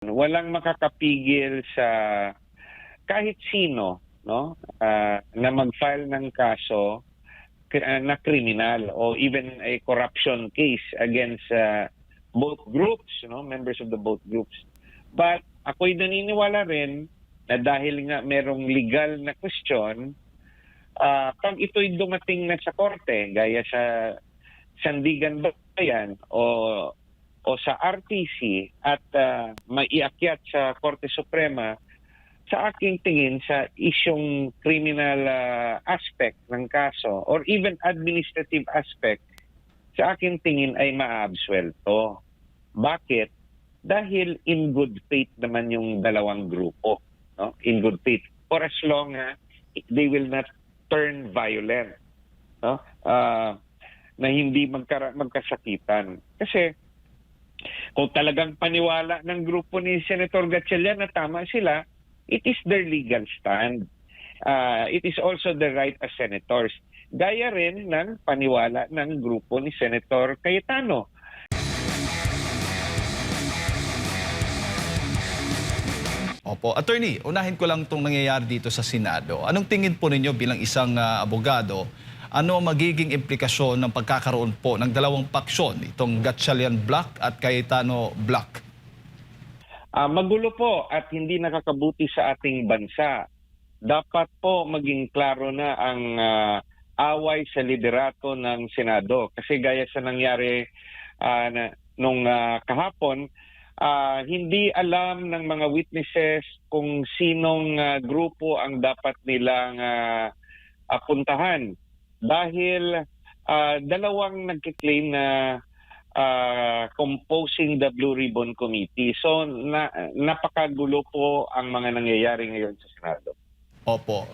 Walang makakapigil sa kahit sino, no, na mag-file ng kaso na criminal o even a corruption case against both groups, no, members of the both groups. But ako'y naniniwala rin na dahil nga merong legal na question, pag ito'y dumating na sa korte, gaya sa Sandigan Bayan o sa RTC at maiakyat sa Korte Suprema, sa aking tingin sa isyong criminal aspect ng kaso or even administrative aspect, sa aking tingin ay maaabsuelto. Bakit? Dahil in good faith naman yung dalawang grupo, no? In good faith. For as long they will not turn violent, no? Na hindi magkasakitan. Kasi kung talagang paniwala ng grupo ni Senator Gatchalian na tama sila, it is their legal stand. It is also the right as senators. Gaya rin ng paniwala ng grupo ni Senator Cayetano. Opo. Attorney, unahin ko lang itong nangyayari dito sa Senado. Anong tingin po ninyo bilang isang abogado? Ano magiging implikasyon ng pagkakaroon po ng dalawang paksyon, itong Gatchalian Block at Cayetano Block? Magulo po at hindi nakakabuti sa ating bansa. Dapat po maging klaro na ang away sa liderato ng Senado. Kasi gaya sa nangyari nung kahapon, hindi alam ng mga witnesses kung sinong grupo ang dapat nilang puntahan. Dahil dalawang nagkiklaim na composing the Blue Ribbon Committee. So napakagulo po ang mga nangyayari ngayon sa Senado. Opo.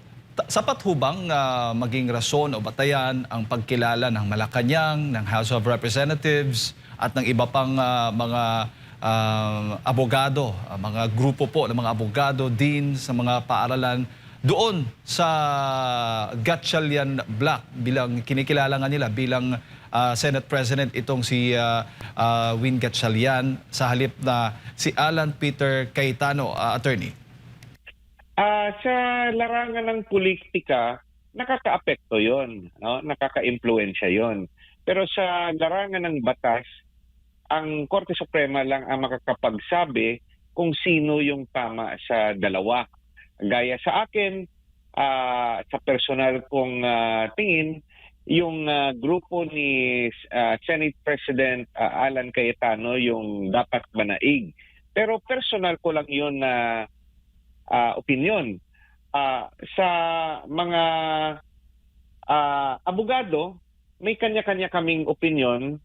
Sapat ho bang maging rason o batayan ang pagkilala ng Malacanang, ng House of Representatives at ng iba pang mga abogado, mga grupo po ng mga abogado, deans sa mga paaralan doon sa Gatchalian Block, bilang kinikilala nga nila bilang Senate President itong si Win Gatchalian sa halip na si Alan Peter Cayetano, attorney? Sa larangan ng politika, nakakaapekto yon, no? Nakaka-impluwensya yon. Pero sa larangan ng batas, ang Korte Suprema lang ang makakapagsabi kung sino yung tama sa dalawa. Gaya sa akin, sa personal kong tingin, yung grupo ni Senate President Alan Cayetano yung dapat manaig. Pero personal ko lang yun na opinion. Sa mga abogado, may kanya-kanya kaming opinion,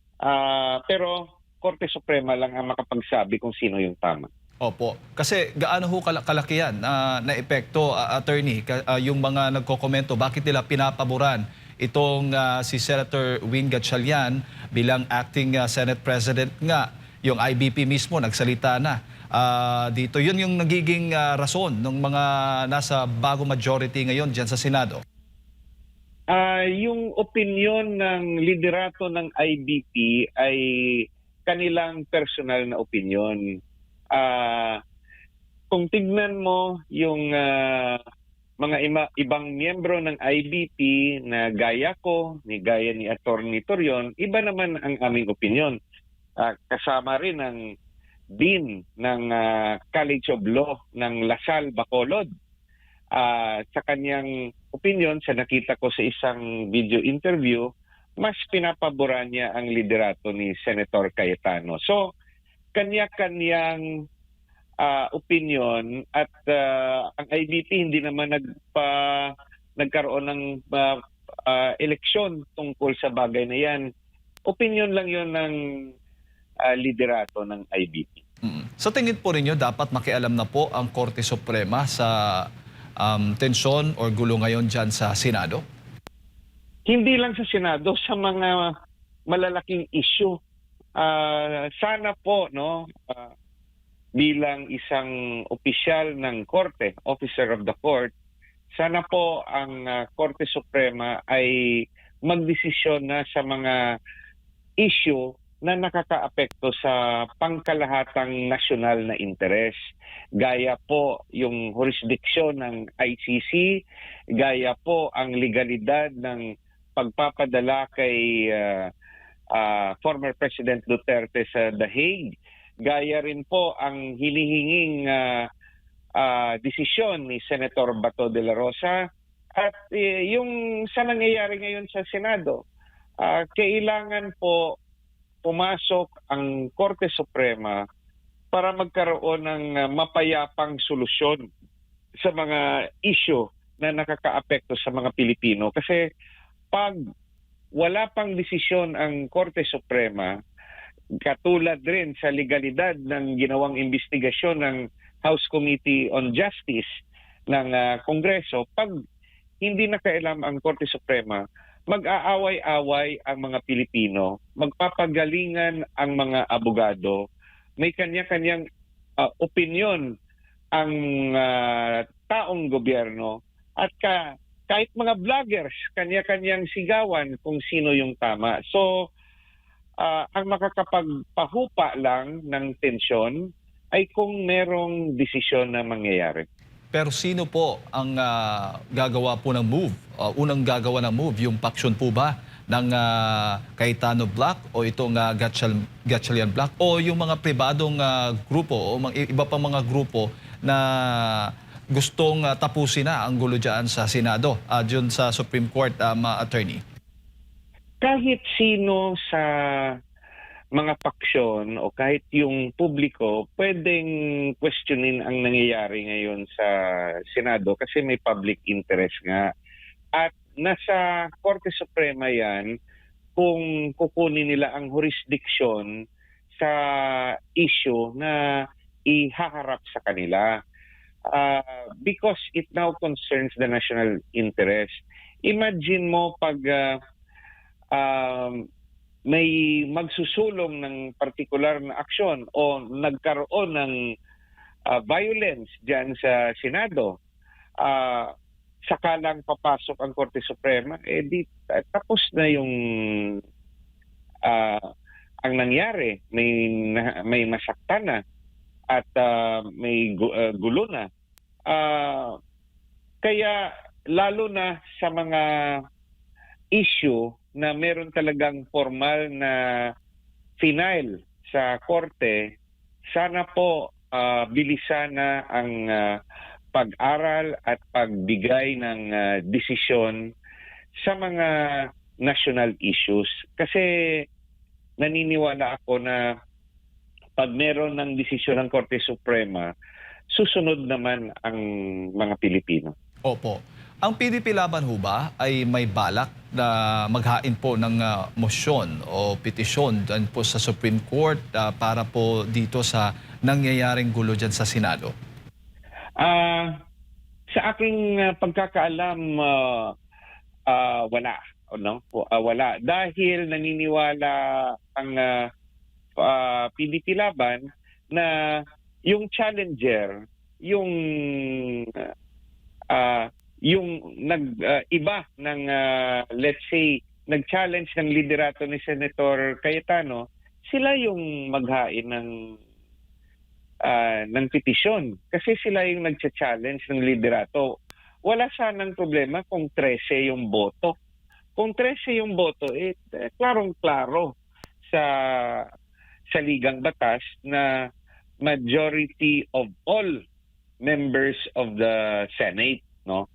pero Korte Suprema lang ang makapagsabi kung sino yung tama. Opo. Kasi gaano ho kalaki yan na epekto, attorney, yung mga nagkokomento, bakit nila pinapaboran itong si Senator Win Gatchalian bilang acting Senate President nga, yung IBP mismo nagsalita na. Dito, yun yung nagiging rason ng mga nasa bagong majority ngayon dyan sa Senado. Yung opinion ng liderato ng IBP ay kanilang personal na opinion. Kung tignan mo yung mga ibang miyembro ng IBP na gaya ko, gaya ni Attorney Torion, iba naman ang aming opinion. Kasama rin ang Dean ng College of Law ng Lasal, Bacolod. Sa kanyang opinion, sa nakita ko sa isang video interview, mas pinapaboran niya ang liderato ni Senator Cayetano. So, kanya-kanyang opinion at ang IBP hindi naman nagkaroon ng eleksyon tungkol sa bagay na yan. Opinion lang yon ng liderato ng IBP. Sa tingin po ninyo, dapat makialam na po ang Korte Suprema sa tensyon o gulo ngayon dyan sa Senado? Hindi lang sa Senado, sa mga malalaking issue. Sana po, no, bilang isang opisyal ng korte, officer of the court, sana po ang Korte Suprema ay magdesisyon na sa mga issue na nakakaapekto sa pangkalahatang nasyonal na interes. Gaya po yung jurisdiksyon ng ICC, gaya po ang legalidad ng pagpapadala kay former President Duterte sa The Hague, gaya rin po ang hinihinging desisyon ni Senator Bato de la Rosa at yung sa nangyayari ngayon sa Senado. Kailangan po pumasok ang Korte Suprema para magkaroon ng mapayapang solusyon sa mga issue na nakakaapekto sa mga Pilipino. Kasi pag wala pang desisyon ang Korte Suprema, katulad rin sa legalidad ng ginawang investigasyon ng House Committee on Justice ng Kongreso, pag hindi nakailam ang Korte Suprema, mag-aaway-away ang mga Pilipino, magpapagalingan ang mga abogado, may kanya-kanyang opinyon ang taong gobyerno at kahit mga vloggers, kanya-kanyang sigawan kung sino yung tama. So, ang makakapagpahupa lang ng tensyon ay kung merong desisyon na mangyayari. Pero sino po ang gagawa po ng move? Unang gagawa ng move, yung paksyon po ba ng Cayetano Block o itong Gatchalian Block o yung mga pribadong grupo o iba pang mga grupo na gustong tapusin na ang gulo dyan sa Senado, dyan sa Supreme Court, attorney? Kahit sino sa mga paksyon o kahit yung publiko pwedeng questionin ang nangyayari ngayon sa Senado kasi may public interest nga. At nasa Korte Suprema yan kung kukunin nila ang jurisdiction sa issue na ihaharap sa kanila. Because it now concerns the national interest. Imagine mo pag may magsusulong ng partikular na aksyon o nagkaroon ng violence dyan sa Senado, sakalang papasok ang Korte Suprema, tapos na yung ang nangyari. May masaktan na at may gulo na. Kaya lalo na sa mga issue na meron talagang formal na final sa korte, sana po bilisan na ang pag-aral at pagbigay ng desisyon sa mga national issues. Kasi naniniwala ako na pag meron ng desisyon ng Korte Suprema, susunod naman ang mga Pilipino. Opo. Ang PDP Laban ho ba ay may balak na maghain po ng motion o petisyon dyan po sa Supreme Court para po dito sa nangyayaring gulo dyan sa Senado? Sa aking pagkakaalam, wala. No? Wala. Dahil naniniwala ang PDP Laban na yung challenger, yung iba ng let's say nag-challenge ng liderato ni Senator Cayetano, sila yung maghain ng petisyon kasi sila yung nagcha-challenge ng liderato. Wala sanang problema kung 13 yung boto. Kung 13 yung boto, klarong-klaro sa ligang batas na majority of all members of the Senate, no?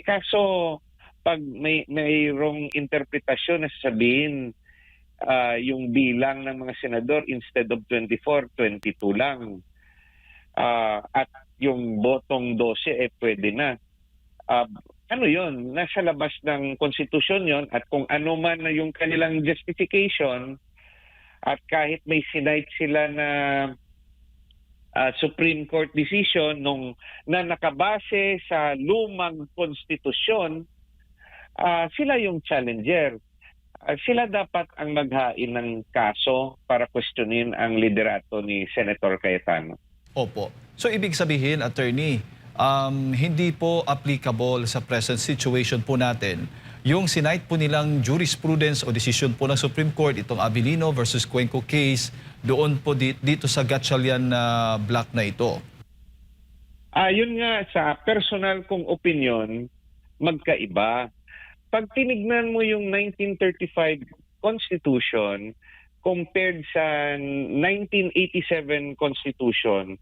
Kaso pag mayroong interpretasyon na sasabihin yung bilang ng mga senador instead of 24, 22 lang. At yung botong 12 pwede na. Ano yun? Nasa labas ng konstitusyon yon at kung ano man na yung kanilang justification at kahit may sinite sila na Supreme Court decision na nakabase sa lumang konstitusyon, sila yung challenger. Sila dapat ang maghain ng kaso para questionin ang liderato ni Senator Cayetano. Opo. So ibig sabihin, attorney, hindi po applicable sa present situation po natin yung sinight po nilang jurisprudence o decision po ng Supreme Court, itong Avellino versus Cuenco case, doon po dito sa Gatchalian na block na ito. Yun nga, sa personal kong opinion, magkaiba. Pag tinignan mo yung 1935 Constitution compared sa 1987 Constitution,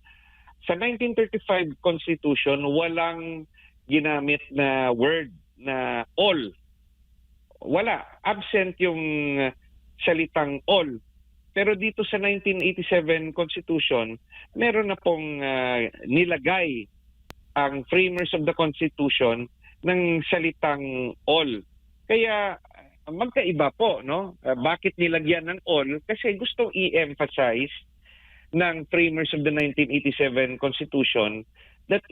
sa 1935 Constitution, walang ginamit na word na all. Wala. Absent yung salitang all. Pero dito sa 1987 Constitution, meron na pong nilagay ang framers of the Constitution ng salitang all. Kaya magkaiba po, no? Bakit nilagyan ng all? Kasi gustong i-emphasize ng framers of the 1987 Constitution that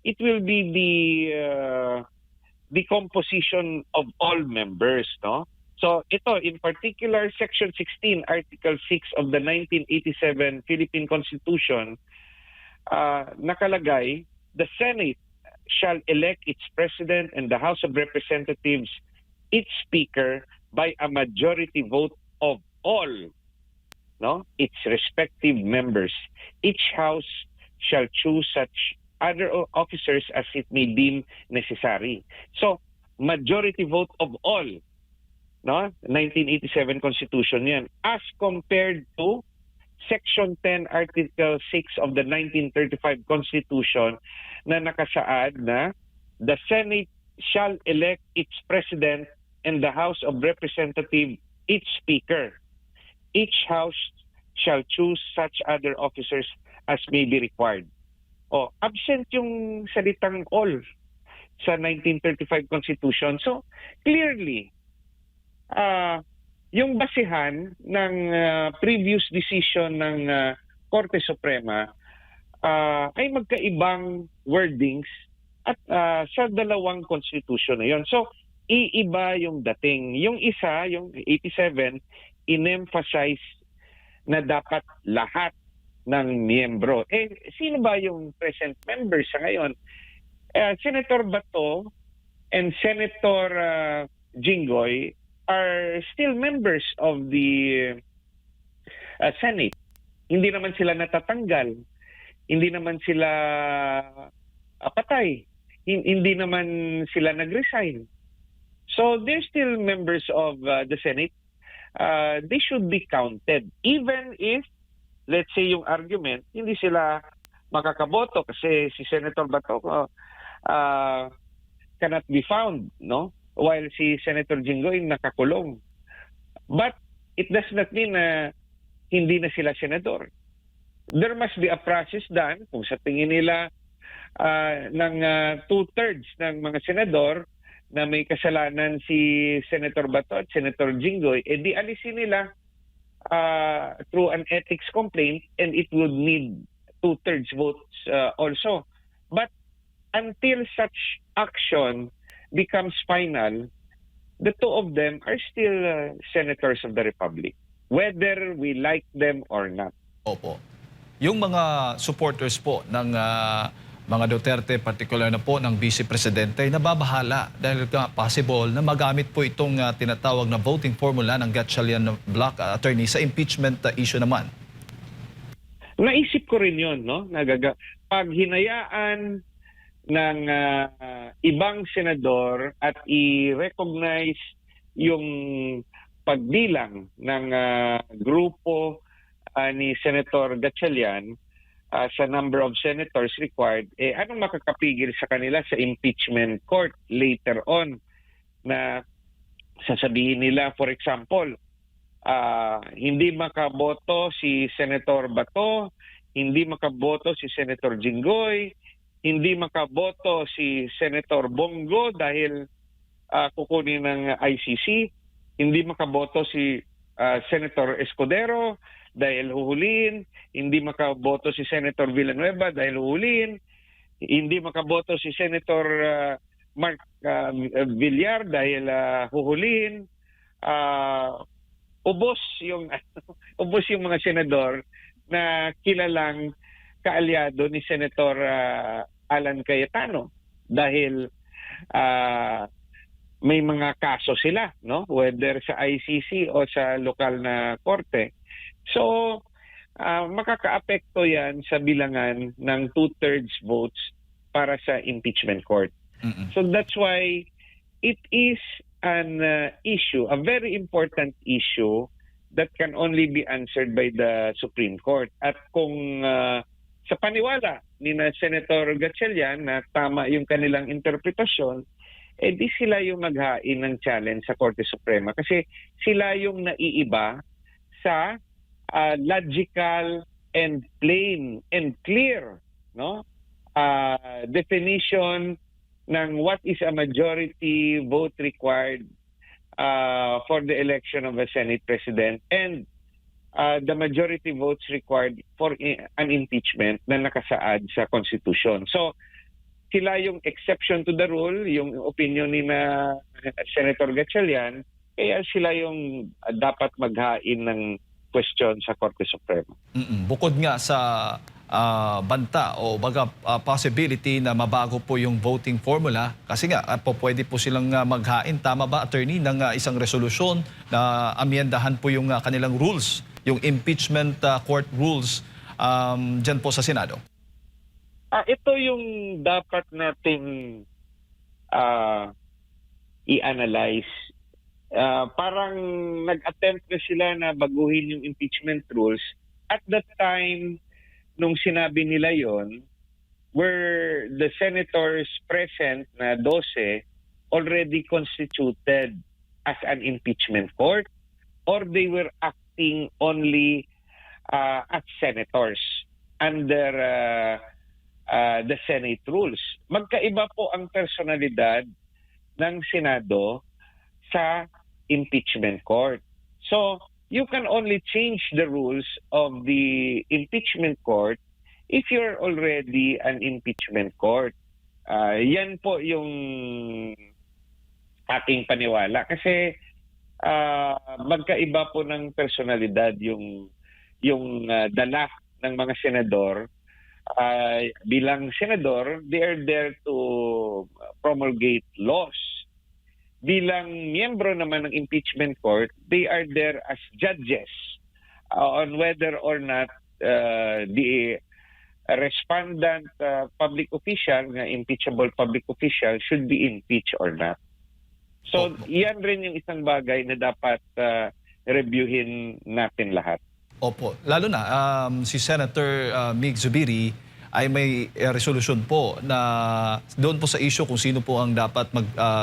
it will be the composition of all members, no? So ito, in particular, Section 16, Article 6 of the 1987 Philippine Constitution, nakalagay, the Senate shall elect its President and the House of Representatives its Speaker by a majority vote of all, no, its respective members. Each House shall choose such other officers as it may deem necessary. So, majority vote of all, no? 1987 Constitution yan. As compared to Section 10, Article 6 of the 1935 Constitution na nakasaad na the Senate shall elect its President and the House of Representatives its Speaker. Each House shall choose such other officers as may be required. Absent yung salitang all sa 1935 Constitution. So, clearly, yung basihan ng previous decision ng Korte Suprema ay magkaibang wordings at sa dalawang constitution na yun. So, iiba yung dating. Yung isa, yung 87, in-emphasize na dapat lahat ng miyembro. Sino ba yung present members sa ngayon? Senator Bato and Senator Jinggoy are still members of the Senate. Hindi naman sila natatanggal. Hindi naman sila patay. Hindi naman sila nag-resign. So they're still members of the Senate. They should be counted. Even if, let's say yung argument, hindi sila makakaboto kasi si Senator Bato cannot be found, no? While si Senator Jinggoy nakakulong. But it does not mean na hindi na sila senador. There must be a process done kung sa tingin nila ng 2/3 ng mga senador na may kasalanan si Senator Bato at Senator Jinggoy, di alisin nila through an ethics complaint, and it would need 2/3 votes also. But until such action becomes final, the two of them are still senators of the Republic, whether we like them or not. Opo. Yung mga supporters po ng mga Duterte, particular na po ng Vice Presidente, ay nababahala dahil possible na magamit po itong tinatawag na voting formula ng Gatchalian Block, attorney, sa impeachment issue naman. Naisip ko rin yun, no? Pag hinayaan ng ibang senador at i-recognize yung pagbilang ng grupo ni Senator Gatchalian sa number of senators required, anong makakapigil sa kanila sa impeachment court later on na sasabihin nila, for example, hindi makaboto si Senator Bato, hindi makaboto si Senator Jinggoy, hindi makaboto si Senator Bongo dahil kukunin ng ICC, hindi makaboto si Senator Escudero dahil huhulihin, hindi makaboto si Senator Villanueva dahil huhulihin, hindi makaboto si Senator Mark Villar dahil huhulihin, ubos yung mga senador na kilalang kaalyado ni Senator Alan Cayetano dahil may mga kaso sila, no? Whether sa ICC o sa lokal na korte. So, makakaapekto yan sa bilangan ng 2/3 votes para sa impeachment court. Mm-mm. So that's why it is an issue, a very important issue that can only be answered by the Supreme Court. At kung sa paniwala ni na Senator Gatchalian na tama yung kanilang interpretasyon, di sila yung maghain ng challenge sa Korte Suprema kasi sila yung naiiba sa logical and plain and clear, no, definition ng what is a majority vote required for the election of a Senate President and the majority votes required for an impeachment na nakasaad sa Constitution. So, sila yung exception to the rule, yung opinion ni na Senator Gatchalian, kaya sila yung dapat maghain ng question sa Korte Suprema. Bukod nga sa banta o baga possibility na mabago po yung voting formula, kasi nga po pwede po silang maghain, tama ba, attorney, ng isang resolusyon na amyendahan po yung kanilang rules, yung impeachment court rules dyan po sa Senado? Ito yung dapat nating i-analyze. Parang nag-attempt na sila na baguhin yung impeachment rules. At that time, nung sinabi nila yon, were the senators present na 12 already constituted as an impeachment court, or they were acting only as senators under the Senate rules. Magkaiba po ang personalidad ng Senado sa impeachment court. So, you can only change the rules of the impeachment court if you're already an impeachment court. Yan po yung ating paniwala. Kasi magkaiba po ng personalidad yung dala ng mga senador. Bilang senador, they are there to promulgate laws. Bilang miyembro naman ng impeachment court, they are there as judges on whether or not the respondent public official, impeachable public official, should be impeached or not. So, yan rin yung isang bagay na dapat reviewin natin lahat. Opo, lalo na si Senator Mig Zubiri ay may resolution po na doon po sa issue kung sino po ang dapat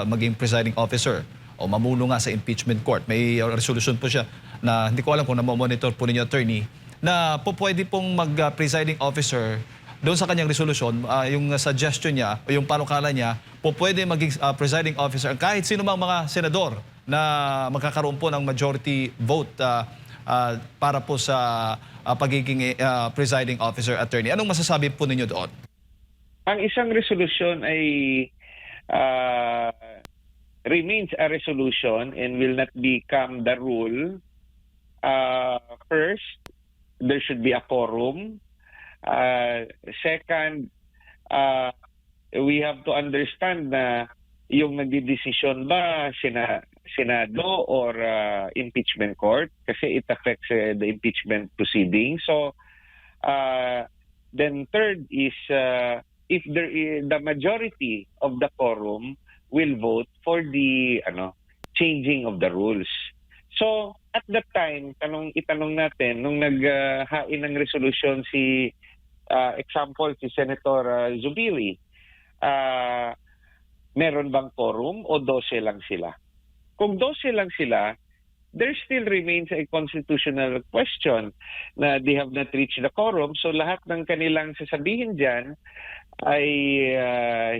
maging presiding officer o mamuno nga sa impeachment court. May resolution po siya na hindi ko alam kung na-monitor po ninyo, attorney, na po pwede pong mag-presiding officer doon sa kanyang resolution, yung suggestion niya o yung panukala niya, po pwede maging presiding officer kahit sino mang mga senador na magkakaroon po ng majority vote para po sa pagiging presiding officer, attorney. Anong masasabi po ninyo doon? Ang isang resolution ay remains a resolution and will not become the rule. First, there should be a quorum. Second, we have to understand na yung nagdidesisyon ba Senado or impeachment court kasi it affects the impeachment proceeding. So then third is if the majority of the quorum will vote for the changing of the rules. So at that time, itanong natin nung naghain ng resolution si example si Senator Zubiri, meron bang quorum o 12 lang sila? Kung 12 lang sila, there still remains a constitutional question na they have not reached the quorum. So lahat ng kanilang sasabihin dyan ay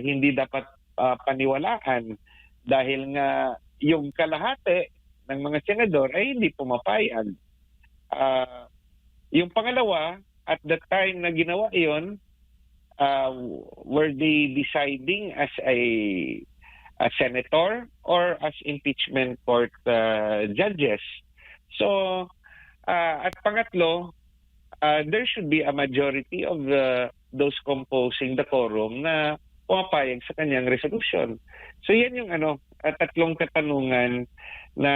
hindi dapat paniwalaan dahil nga yung kalahati ng mga senador ay hindi pumapayag. Yung pangalawa, at the time na ginawa iyon, were they deciding as a senator or as impeachment court judges? So, at pangatlo, there should be a majority of those composing the quorum na pumapayag sa kanyang resolution. So yan yung tatlong katanungan na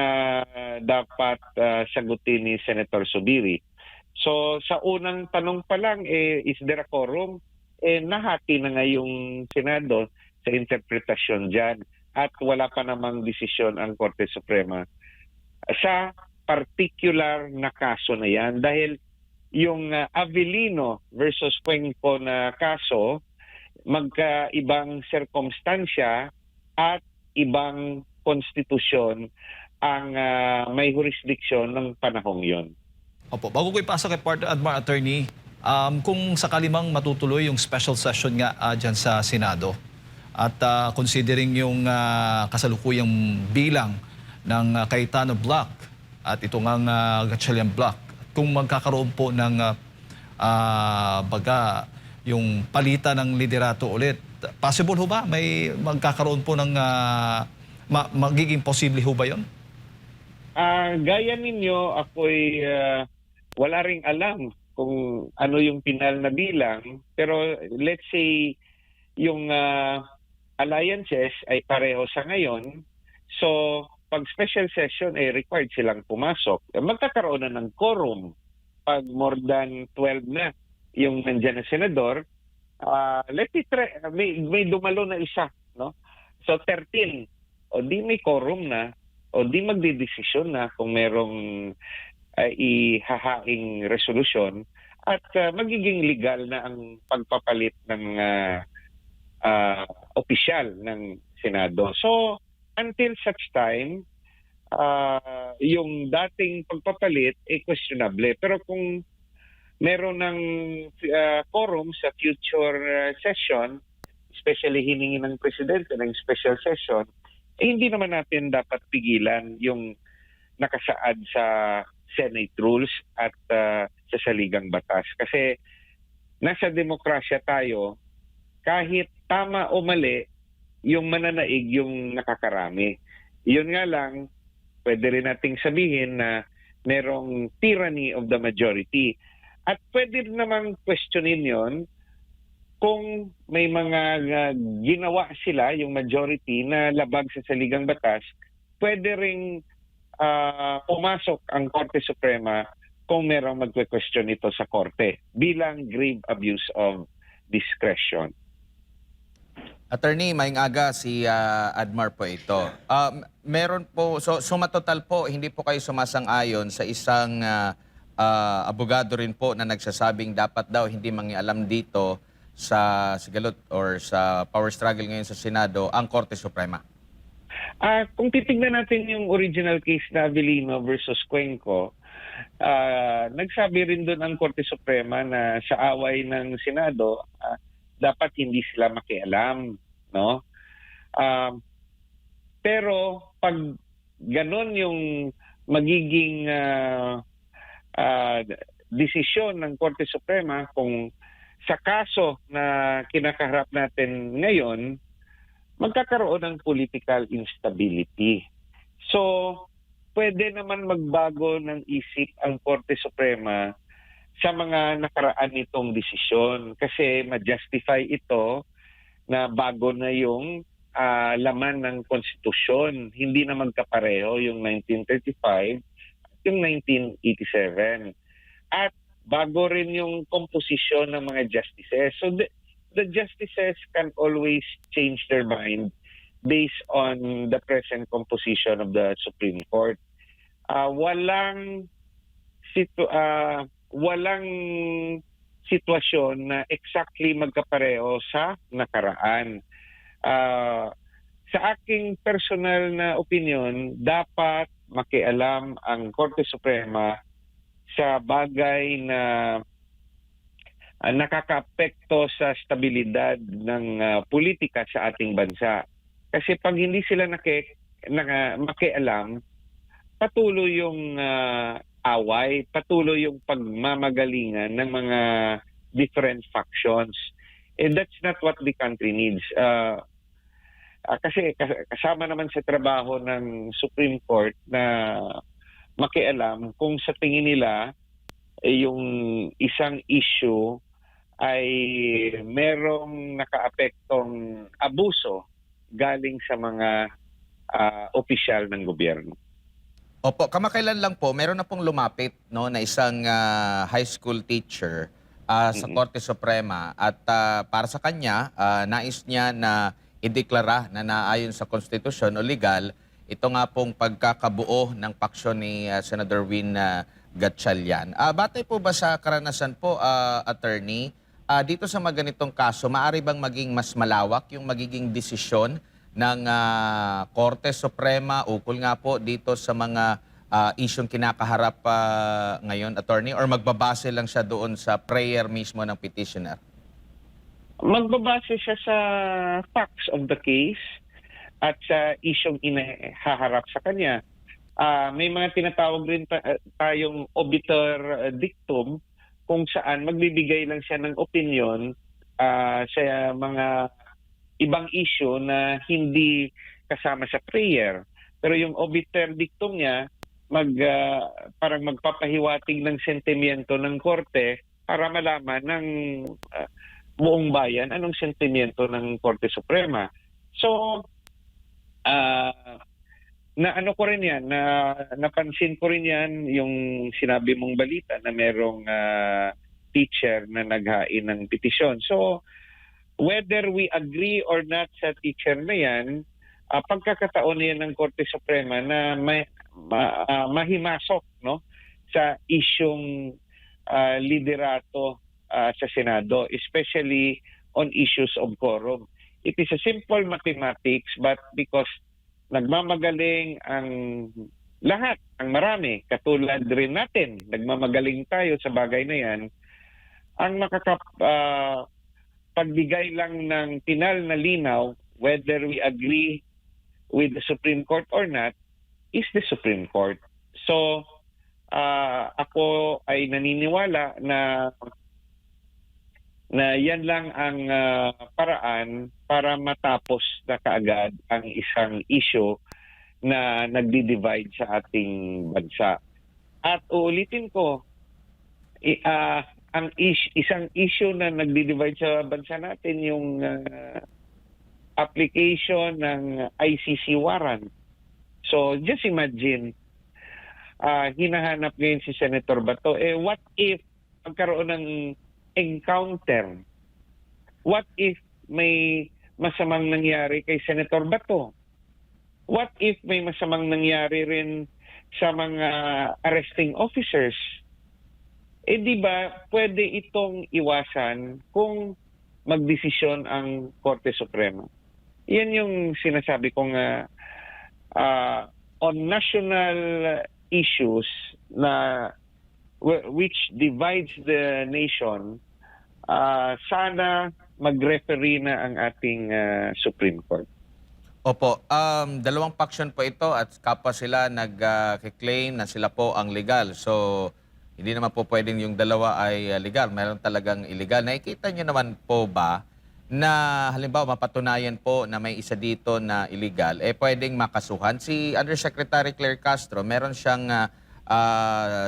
dapat sagutin ni Senator Zubiri. So sa unang tanong pa lang, is there a quorum? Nahati na nga yung Senado sa interpretasyon dyan at wala pa namang desisyon ang Korte Suprema sa particular na kaso na yan. Dahil yung Avellino versus Cuenco na kaso, magkaibang sirkumstansya at ibang konstitusyon ang may jurisdiksyon ng panahong yon. Opo, bago ko ipasa kay Partner Admar Attorney, kung sakali mang matutuloy yung special session nga dyan sa Senado at considering yung kasalukuyang bilang ng Cayetano Block at ito ngang Gatchalian Block, kung magkakaroon po ng baga yung palitan ng liderato ulit, possible ho ba? May magkakaroon po ng magiging posible ho ba yun? Gaya ninyo, ako'y wala ring alam kung ano yung pinal na bilang. Pero let's say yung alliances ay pareho sa ngayon. So pag special session ay required silang pumasok. Magkakaroon na ng quorum pag more than 12 na yung nandyan na senador. Let it try. May dumalo na isa, no? So 13. O di may quorum na. O di magdidesisyon na kung merong ihahaing resolusyon at magiging legal na ang pagpapalit ng opisyal ng Senado. So, until such time, yung dating pagpapalit ay questionable. Pero kung meron ng quorum sa future session, especially hiningi ng Presidente ng special session, hindi naman natin dapat pigilan yung nakasaad sa Senate rules at sa saligang batas. Kasi nasa demokrasya tayo, kahit tama o mali, yung mananaig yung nakakarami. Yun nga lang, pwede rin nating sabihin na merong tyranny of the majority. At pwede namang questionin yon kung may mga ginawa sila, yung majority, na labag sa saligang batas, pwede ring pumasok ang Korte Suprema kung merong magque-question ito sa Korte bilang grave abuse of discretion. Attorney, maing aga si Admar po ito. Meron po, so matotal po, hindi po kayo sumasang-ayon sa isang abogado rin po na nagsasabing dapat daw hindi mangialam dito sa sigalot or sa power struggle ngayon sa Senado ang Korte Suprema. Kung titignan natin yung original case na Avellino versus Cuenco, nagsabi rin doon ang Korte Suprema na sa away ng Senado, dapat hindi sila makialam, no? Pero pag ganon yung magiging desisyon ng Korte Suprema, kung sa kaso na kinakaharap natin ngayon, magkakaroon ng political instability. So, pwede naman magbago ng isip ang Korte Suprema sa mga nakaraan nitong desisyon kasi ma-justify ito na bago na yung laman ng konstitusyon. Hindi na magkapareho yung 1935 at yung 1987. At bago rin yung komposisyon ng mga justices. So, the justices can always change their mind based on the present composition of the Supreme Court. Walang sitwasyon na exactly magkapareho sa nakaraan. Sa aking personal na opinion, dapat makialam ang Korte Suprema sa bagay na nakakaapekto sa stabilidad ng politika sa ating bansa. Kasi pag hindi sila makialam, patuloy yung away, patuloy yung pagmamagalingan ng mga different factions. And that's not what the country needs. Kasi kasama naman sa trabaho ng Supreme Court na makialam kung sa tingin nila yung isang issue ay merong nakaapektong abuso galing sa mga opisyal ng gobyerno. Opo, kamakailan lang po, meron na pong lumapit no, na isang high school teacher sa Korte Suprema at para sa kanya, nais niya na ideklara na naayon sa konstitusyon o legal ito nga pong pagkakabuo ng paksyon ni Senator Win Gatchalian. Batay po ba sa karanasan po, attorney, dito sa mga ganitong kaso, maaari bang maging mas malawak yung magiging desisyon ng Korte Suprema ukol nga po dito sa mga isyong kinakaharap ngayon, attorney, or magbabase lang siya doon sa prayer mismo ng petitioner? Magbabase siya sa facts of the case at sa isyong inahaharap sa kanya. May mga tinatawag rin tayong obiter dictum kung saan magbibigay lang siya ng opinion sa mga ibang issue na hindi kasama sa prayer. Pero yung obiter dictum niya, parang magpapahiwatig ng sentimiento ng korte para malaman ng buong bayan anong sentimiento ng Korte Suprema. So, na ano ko rin yan, napansin ko rin yan yung sinabi mong balita na merong teacher na naghain ng petisyon. So, whether we agree or not sa teacher na yan, pagkakataon na yan ng Korte Suprema na mahimasok no, sa isyong liderato sa Senado, especially on issues of quorum. It is a simple mathematics, but because nagmamagaling ang lahat, ang marami, katulad rin natin, nagmamagaling tayo sa bagay na yan, ang pagbigay lang ng pinal na linaw, whether we agree with the Supreme Court or not, is the Supreme Court. So, ako ay naniniwala na yan lang ang paraan para matapos na kaagad ang isang issue na nagdi-divide sa ating bansa. At uulitin ko, isang issue na nagdi-divide sa bansa natin yung application ng ICC warrant. So just imagine, hinahanap ngayon si Senator Bato, what if magkaroon ng encounter? What if may masamang nangyari kay Senator Bato? What if may masamang nangyari rin sa mga arresting officers? Di ba pwede itong iwasan kung magdesisyon ang Korte Suprema? Yan yung sinasabi kong on national issues na which divides the nation, sana mag-referee na ang ating Supreme Court. Opo, dalawang faction po ito at kapwa sila nag-claim na sila po ang legal. So, hindi naman po pwedeng yung dalawa ay legal. Meron talagang illegal. Nakikita nyo naman po ba na halimbawa mapatunayan po na may isa dito na illegal, pwedeng makasuhan? Si Undersecretary Claire Castro, meron siyang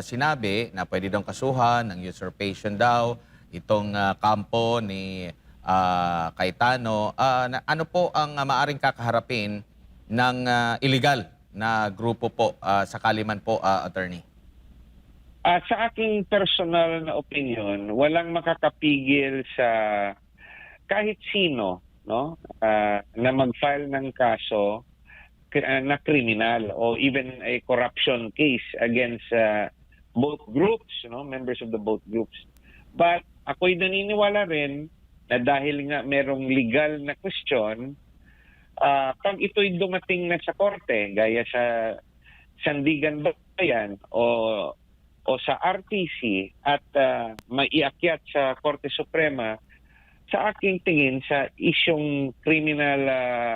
sinabi na pwede daw kasuhan ng usurpation daw itong kampo ni Cayetano. Ano po ang maaring kakaharapin ng illegal na grupo po sakali man po, attorney? Sa aking personal na opinion, walang makakapigil sa kahit sino, no, na mag-file ng kaso na kriminal o even a corruption case against both groups, no, members of the both groups. But ako'y naniniwala rin na dahil nga merong legal na question, pag ito'y dumating na sa korte, gaya sa Sandigan Bayan o sa RTC at maiakyat sa Korte Suprema, sa aking tingin sa isyong criminal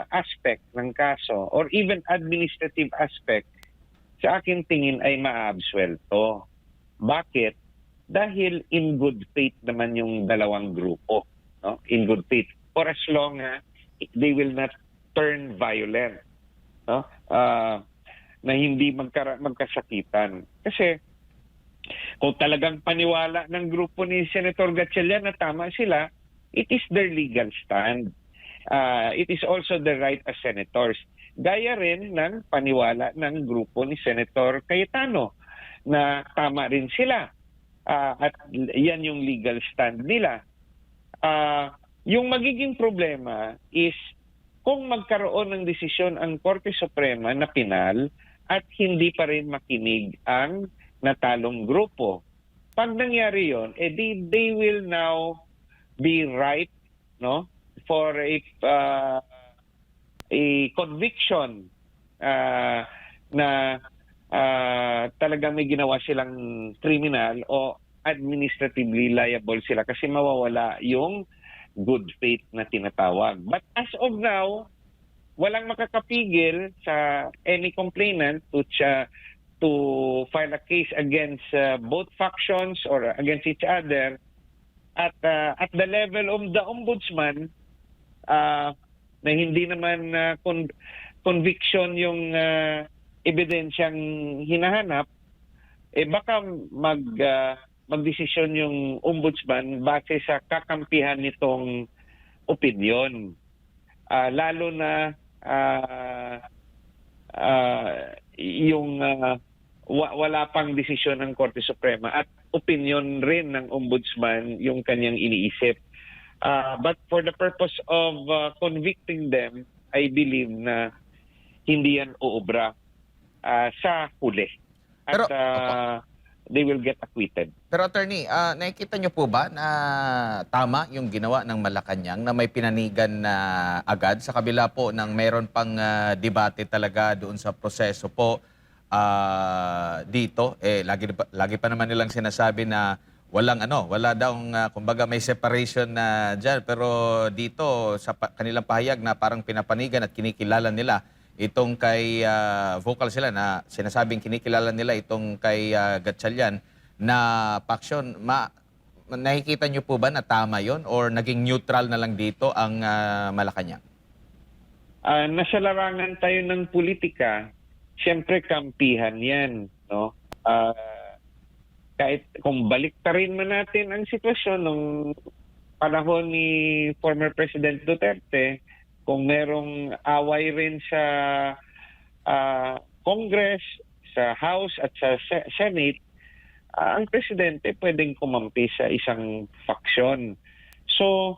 aspect ng kaso or even administrative aspect, sa aking tingin ay maaabsuelto. Bakit? Dahil in good faith naman yung dalawang grupo, no? In good faith. For as long they will not turn violent, no? Na hindi magkasakitan. Kasi Kung talagang paniwala ng grupo ni Senator Gatchalian na tama sila, it is their legal stand. It is also the right as senators. Gaya rin ng paniwala ng grupo ni Senator Cayetano na tama rin sila. At yan yung legal stand nila. Yung magiging problema is kung magkaroon ng desisyon ang Korte Suprema na pinal at hindi pa rin makinig ang natalong grupo. Pag nangyari yon, they will now be right, no, for a conviction na talagang may ginawa silang criminal o administratively liable sila kasi mawawala yung good faith na tinatawag. But as of now, walang makakapigil sa any complainant to file a case against both factions or against each other at the level of the ombudsman na hindi naman conviction yung ebidensyang hinahanap, baka magdesisyon yung ombudsman base sa kakampihan nitong opinyon. Lalo na yung wala pang desisyon ng Korte Suprema at opinion rin ng ombudsman yung kanyang iniisip. But for the purpose of convicting them, I believe na hindi yan uubra sa huli. At Pero, they will get acquitted. Pero attorney, nakikita nyo po ba na tama yung ginawa ng Malacanang na may pinanigan na agad sa kabila po ng meron pang debate talaga doon sa proseso po dito? Lagi pa naman nilang sinasabi na wala daw kumbaga may separation na dyan. Pero dito sa kanilang pahayag na parang pinapanigan at kinikilala nila itong kay vocal sila na sinasabing kinikilala nila itong kay Gatchalian na paksyon. Nakikita nyo po ba na tama yon or naging neutral na lang dito ang Malacanang? Nasa larangan tayo ng politika, siyempre kampihan yan, no? Kahit kung baliktarin man natin ang sitwasyon nung panahon ni former President Duterte, kung merong away rin sa Congress, sa House at sa Senate, ang presidente pwedeng kumampi sa isang faksyon. So,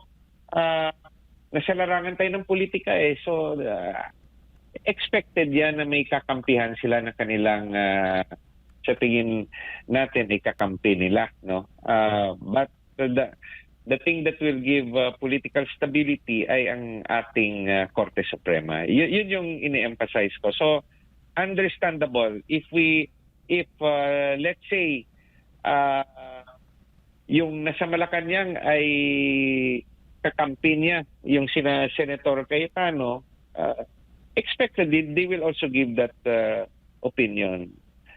nasa larangan tayo ng politika So, expected yan na may kakampihan sila na kanilang sa tingin natin ay kakampi nila, no? But the thing that will give political stability ay ang ating Korte Suprema. Yun yung ini-emphasize ko. So, understandable if let's say yung nasa Malacanang ay kakampi niya yung Senator Cayetano, expected they will also give that opinion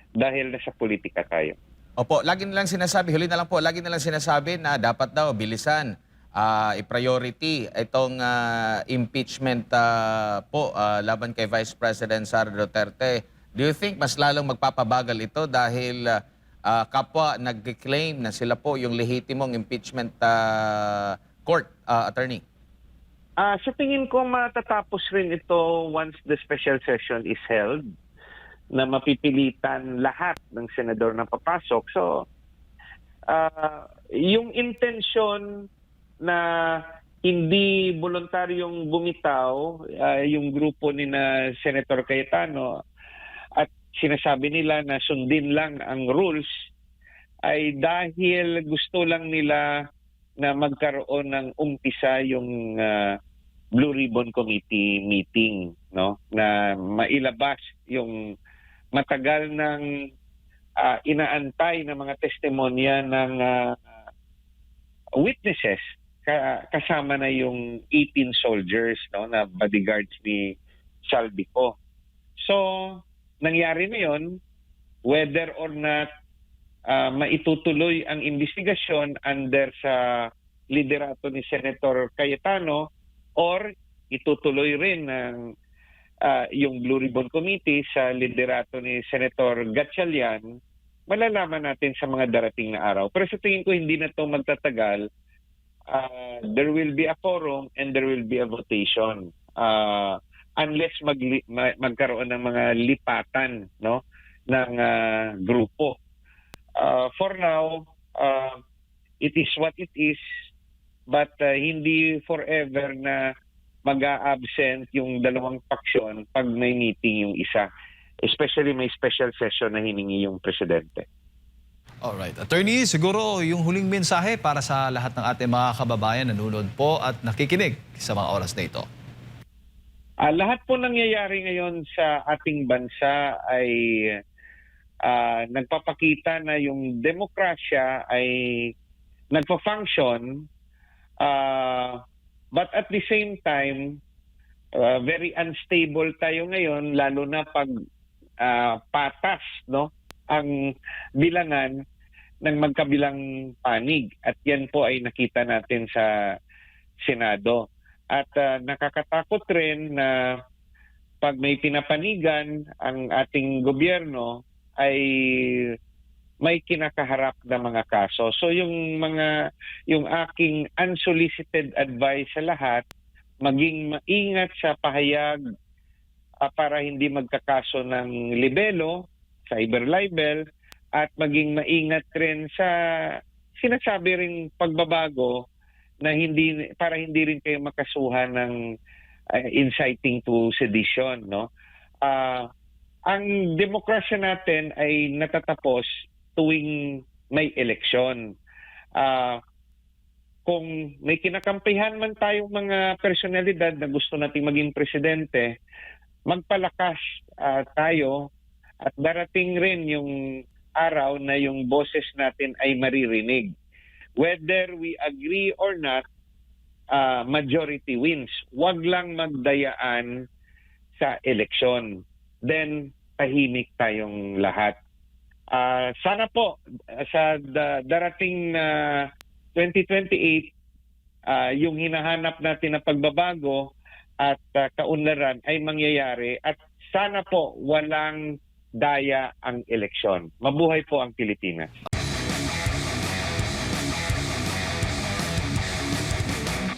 dahil nasa politika tayo. Opo, lagi nilang sinasabi, huli na lang po, lagi nilang sinasabi na dapat daw bilisan, i-priority itong impeachment po laban kay Vice President Sara Duterte. Do you think mas lalong magpapabagal ito dahil kapwa nag-claim na sila po yung lehitimong impeachment court, attorney? Sa tingin ko matatapos rin ito once the special session is held, na mapipilitan lahat ng senador na papasok. So, yung intention na hindi voluntaryong bumitaw yung grupo ni na Senator Cayetano at sinasabi nila na sundin lang ang rules ay dahil gusto lang nila na magkaroon ng umpisa yung Blue Ribbon Committee meeting, no, na mailabas yung matagal ng inaantay na mga testimonya ng witnesses kasama na yung 18 soldiers, no, na bodyguards ni Saldico. So, nangyari na yun, whether or not maitutuloy ang investigasyon under sa liderato ni Senator Cayetano or itutuloy rin ng yung Blue Ribbon Committee sa liderato ni Senator Gatchalian, malalaman natin sa mga darating na araw. Pero sa tingin ko hindi na to magtatagal. There will be a forum and there will be a votation. Unless magkaroon ng mga lipatan, no, ng grupo. For now, it is what it is, but hindi forever na mag-a-absent yung dalawang paksyon pag may meeting yung isa. Especially may special session na hiningi yung presidente. Alright. Attorney, siguro yung huling mensahe para sa lahat ng ating mga kababayan na nanonood po at nakikinig sa mga oras na ito. Lahat po nangyayari ngayon sa ating bansa ay nagpapakita na yung demokrasya ay nagpa-function, but at the same time, very unstable tayo ngayon, lalo na pag patas, no, ang bilangan ng magkabilang panig. At yan po ay nakita natin sa Senado. At nakakatakot rin na pag may pinapanigan ang ating gobyerno ay may kinakaharap na mga kaso. So yung aking unsolicited advice sa lahat, maging maingat sa pahayag para hindi magkakaso ng libelo, cyber libel, at maging maingat rin sa sinasabi ring pagbabago na para hindi rin kayo makasuhan ng inciting to sedition, no? Ang demokrasya natin ay natatapos tuwing may eleksyon. Kung may kinakampihan man tayong mga personalidad na gusto nating maging presidente, magpalakas tayo at darating rin yung araw na yung boses natin ay maririnig. Whether we agree or not, majority wins. Huwag lang magdayaan sa eleksyon. Then, tahimik tayong lahat. Sana po sa darating na 2028, yung hinahanap natin na pagbabago at kaunlaran ay mangyayari at sana po walang daya ang eleksyon. Mabuhay po ang Pilipinas.